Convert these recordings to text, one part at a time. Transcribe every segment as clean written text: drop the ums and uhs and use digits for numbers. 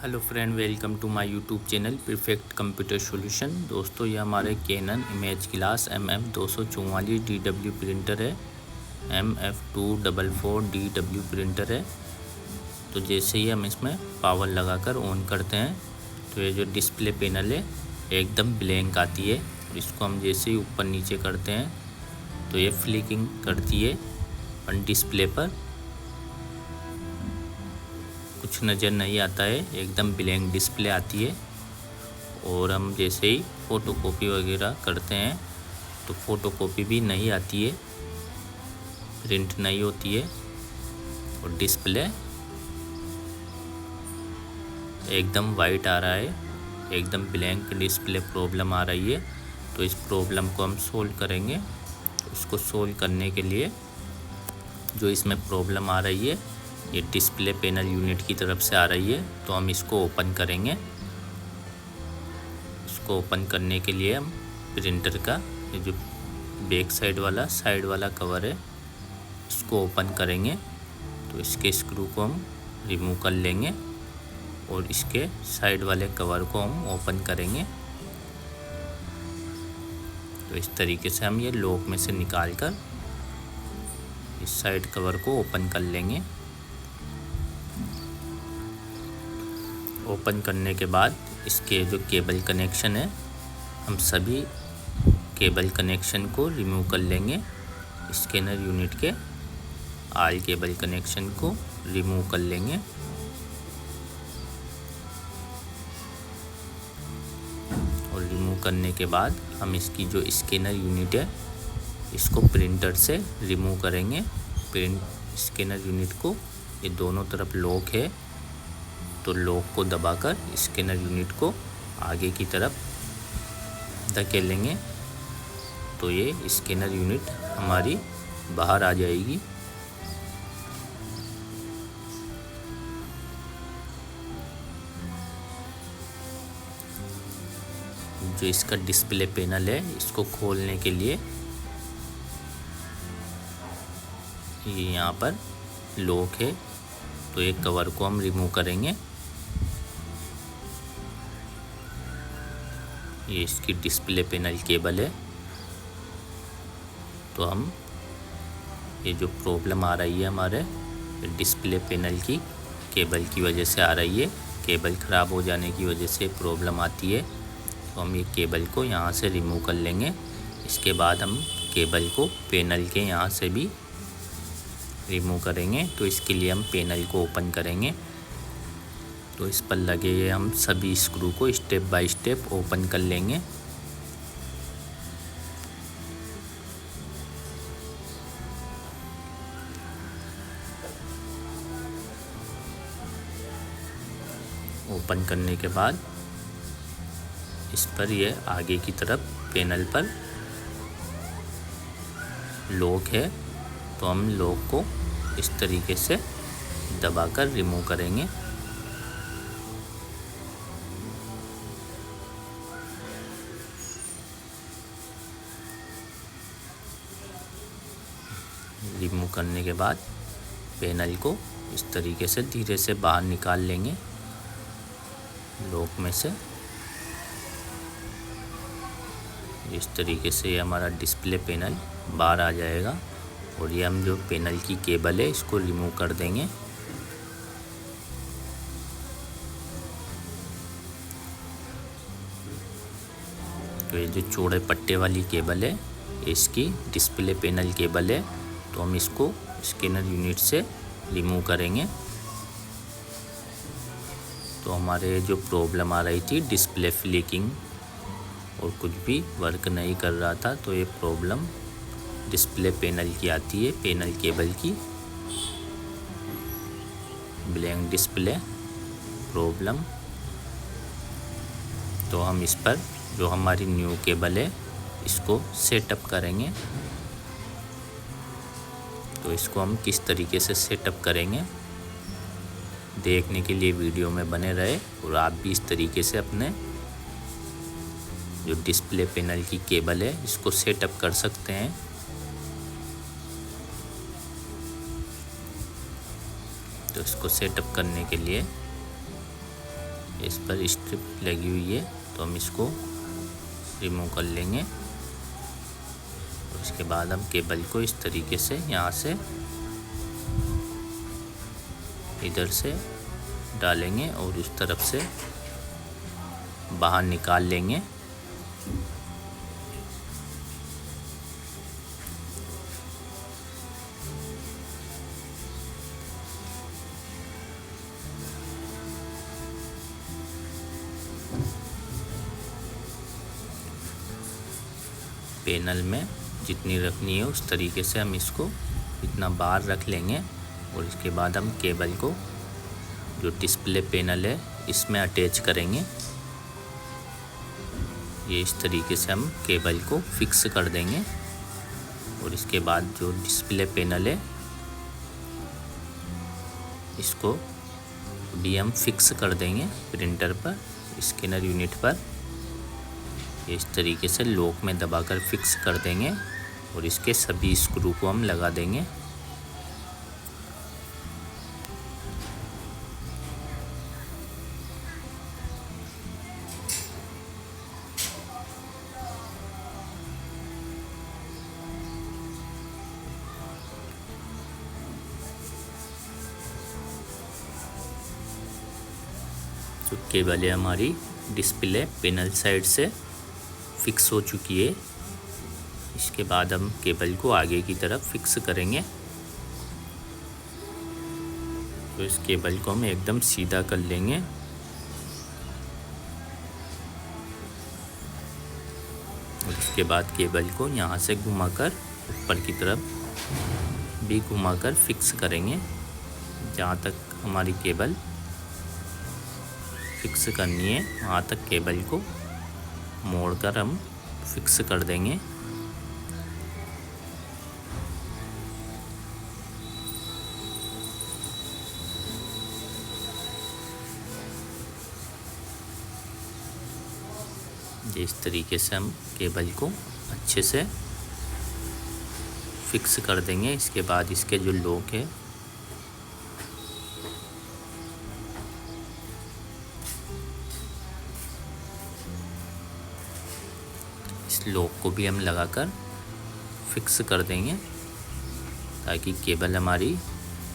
Hello friend, welcome to my YouTube channel perfect computer solution. दोस्तों, ये हमारे Canon image class MM244 DW printer है। MF244 DW printer है। तो जैसे ही हम इसमें पावर लगाकर ऑन करते हैं तो ये जो डिस्प्ले पैनल है एकदम ब्लैंक आती है। और इसको हम जैसे ही ऊपर नीचे करते हैं तो ये फ्लिकिंग करती है और डिस्प्ले पर कुछ नज़र नहीं आता है, एकदम ब्लैंक डिस्प्ले आती है। और हम जैसे ही फ़ोटोकॉपी वगैरह करते हैं तो फ़ोटोकॉपी भी नहीं आती है, प्रिंट नहीं होती है और डिस्प्ले एकदम वाइट आ रहा है, एकदम ब्लैंक डिस्प्ले प्रॉब्लम आ रही है। तो इस प्रॉब्लम को हम सोल्व करेंगे। तो इसको सोल्व करने के लिए जो इसमें प्रॉब्लम आ रही है ये डिस्प्ले पैनल यूनिट की तरफ से आ रही है। तो हम इसको ओपन करेंगे। इसको ओपन करने के लिए हम प्रिंटर का ये जो बैक साइड वाला कवर है इसको ओपन करेंगे। तो इसके स्क्रू को हम रिमूव कर लेंगे और इसके साइड वाले कवर को हम ओपन करेंगे। तो इस तरीके से हम ये लॉक में से निकाल कर इस साइड कवर को ओपन कर लेंगे। ओपन करने के बाद इसके जो केबल कनेक्शन है हम सभी केबल कनेक्शन को रिमूव कर लेंगे। स्कैनर यूनिट के ऑल केबल कनेक्शन को रिमूव कर लेंगे। और रिमूव करने के बाद हम इसकी जो स्कैनर यूनिट है इसको प्रिंटर से रिमूव करेंगे। स्कैनर यूनिट को ये दोनों तरफ लॉक है तो लॉक को दबाकर स्कैनर यूनिट को आगे की तरफ धकेलेंगे तो ये स्कैनर यूनिट हमारी बाहर आ जाएगी। जो इसका डिस्प्ले पैनल है इसको खोलने के लिए ये यहाँ पर लॉक है तो एक कवर को हम रिमूव करेंगे। ये इसकी डिस्प्ले पैनल केबल है। तो हम ये जो प्रॉब्लम आ रही है हमारे डिस्प्ले पैनल की केबल की वजह से आ रही है। केबल ख़राब हो जाने की वजह से प्रॉब्लम आती है। तो हम ये केबल को यहाँ से रिमूव कर लेंगे। इसके बाद हम केबल को पैनल के यहाँ से भी रिमूव करेंगे। तो इसके लिए हम पैनल को ओपन करेंगे। तो इस पर लगे हम सभी स्क्रू को स्टेप बाय स्टेप ओपन कर लेंगे। ओपन करने के बाद इस पर ये आगे की तरफ पैनल पर लॉक है तो हम लॉक को इस तरीके से दबाकर रिमूव करेंगे। रिमूव करने के बाद पैनल को इस तरीके से धीरे से बाहर निकाल लेंगे लॉक में से। इस तरीके से ये हमारा डिस्प्ले पैनल बाहर आ जाएगा। और ये हम जो पैनल की केबल है इसको रिमूव कर देंगे। तो ये जो चौड़े पट्टे वाली केबल है इसकी डिस्प्ले पैनल केबल है तो हम इसको स्कैनर यूनिट से रिमूव करेंगे। तो हमारे जो प्रॉब्लम आ रही थी डिस्प्ले फ्लिकिंग और कुछ भी वर्क नहीं कर रहा था तो ये प्रॉब्लम डिस्प्ले पैनल की आती है, पैनल केबल की ब्लैंक डिस्प्ले प्रॉब्लम। तो हम इस पर जो हमारी न्यू केबल है इसको सेटअप करेंगे। तो इसको हम किस तरीके से सेटअप करेंगे देखने के लिए वीडियो में बने रहे और आप भी इस तरीके से अपने जो डिस्प्ले पैनल की केबल है इसको सेटअप कर सकते हैं। तो इसको सेटअप करने के लिए इस पर स्ट्रिप लगी हुई है, तो हम इसको रिमूव कर लेंगे। और इसके बाद हम केबल को इस तरीके से यहाँ से इधर से डालेंगे और उस तरफ से बाहर निकाल लेंगे। पैनल में जितनी रखनी है उस तरीके से हम इसको इतना बाहर रख लेंगे। और इसके बाद हम केबल को जो डिस्प्ले पैनल है इसमें अटैच करेंगे। ये इस तरीके से हम केबल को फिक्स कर देंगे। और इसके बाद जो डिस्प्ले पैनल है इसको भी हम फिक्स कर देंगे प्रिंटर पर, स्कैनर यूनिट पर। इस तरीके से लॉक में दबाकर फिक्स कर देंगे और इसके सभी स्क्रू को हम लगा देंगे। जो केबल है हमारी डिस्प्ले पैनल साइड से फिक्स हो चुकी है। इसके बाद हम केबल को आगे की तरफ फिक्स करेंगे। तो इस केबल को हम एकदम सीधा कर लेंगे। और इसके बाद केबल को यहाँ से घुमाकर ऊपर की तरफ भी घुमाकर फिक्स करेंगे। जहाँ तक हमारी केबल फिक्स करनी है वहाँ तक केबल को मोड़कर हम फिक्स कर देंगे। इस तरीके से हम केबल को अच्छे से फिक्स कर देंगे। इसके बाद इसके जो लॉक है इस लॉक को भी हम लगाकर फिक्स कर देंगे ताकि केबल हमारी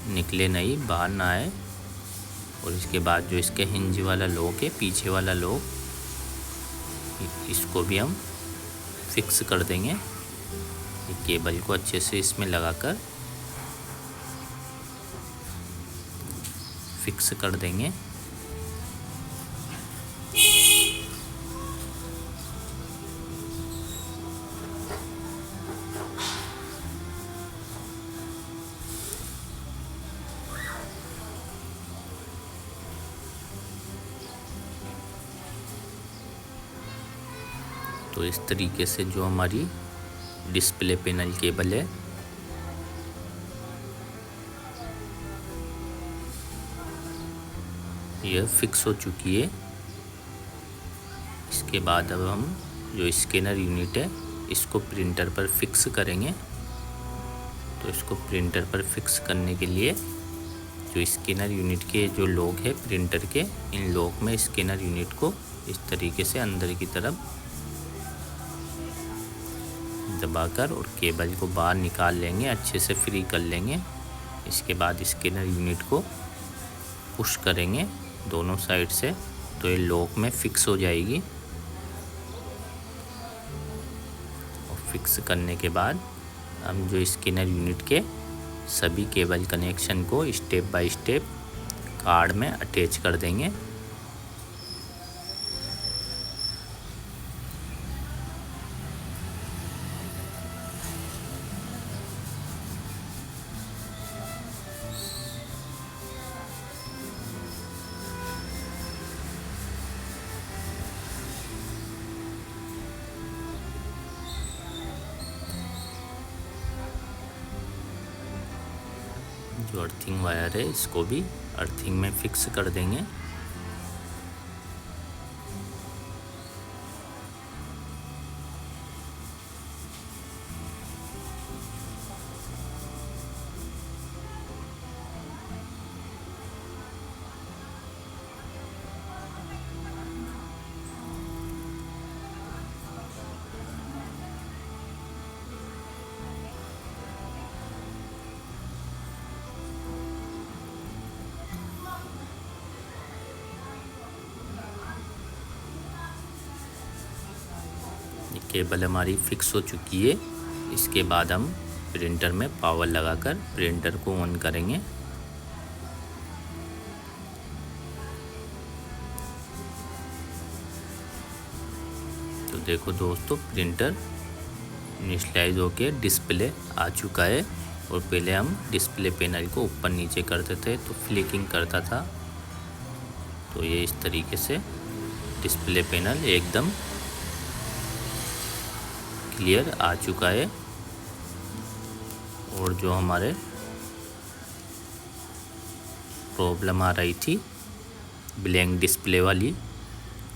निकले नहीं, बाहर ना आए। और इसके बाद जो इसके हिंज वाला लॉक है, पीछे वाला लॉक, इसको भी हम फिक्स कर देंगे। केबल को अच्छे से इसमें लगाकर फिक्स कर देंगे। तो इस तरीके से जो हमारी डिस्प्ले पैनल केबल है यह फिक्स हो चुकी है। इसके बाद अब हम जो स्कैनर यूनिट है इसको प्रिंटर पर फिक्स करेंगे। तो इसको प्रिंटर पर फिक्स करने के लिए जो स्कैनर यूनिट के जो लॉक है प्रिंटर के, इन लॉक में स्कैनर यूनिट को इस तरीके से अंदर की तरफ दबाकर और केबल को बाहर निकाल लेंगे, अच्छे से फ्री कर लेंगे। इसके बाद स्कैनर यूनिट को पुश करेंगे दोनों साइड से, तो ये लॉक में फिक्स हो जाएगी। और फिक्स करने के बाद हम जो स्कैनर यूनिट के सभी केबल कनेक्शन को स्टेप बाय स्टेप कार्ड में अटैच कर देंगे। जो अर्थिंग वायर है इसको भी अर्थिंग में फिक्स कर देंगे। केबल हमारी फिक्स हो चुकी है। इसके बाद हम प्रिंटर में पावर लगाकर प्रिंटर को ऑन करेंगे। तो देखो दोस्तों, प्रिंटर इनिशियलाइज होके डिस्प्ले आ चुका है। और पहले हम डिस्प्ले पैनल को ऊपर नीचे करते थे तो फ्लिकिंग करता था। तो ये इस तरीके से डिस्प्ले पैनल एकदम क्लियर आ चुका है। और जो हमारे प्रॉब्लम आ रही थी ब्लैंक डिस्प्ले वाली,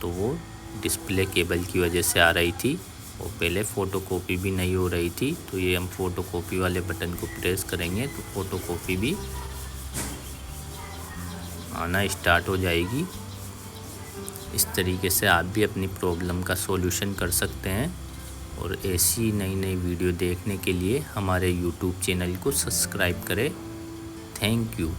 तो वो डिस्प्ले केबल की वजह से आ रही थी। और पहले फ़ोटोकॉपी भी नहीं हो रही थी। तो ये हम फ़ोटोकॉपी वाले बटन को प्रेस करेंगे तो फ़ोटोकॉपी भी आना स्टार्ट हो जाएगी। इस तरीके से आप भी अपनी प्रॉब्लम का सॉल्यूशन कर सकते हैं। और ऐसी नई नई वीडियो देखने के लिए हमारे YouTube चैनल को सब्सक्राइब करें। Thank you.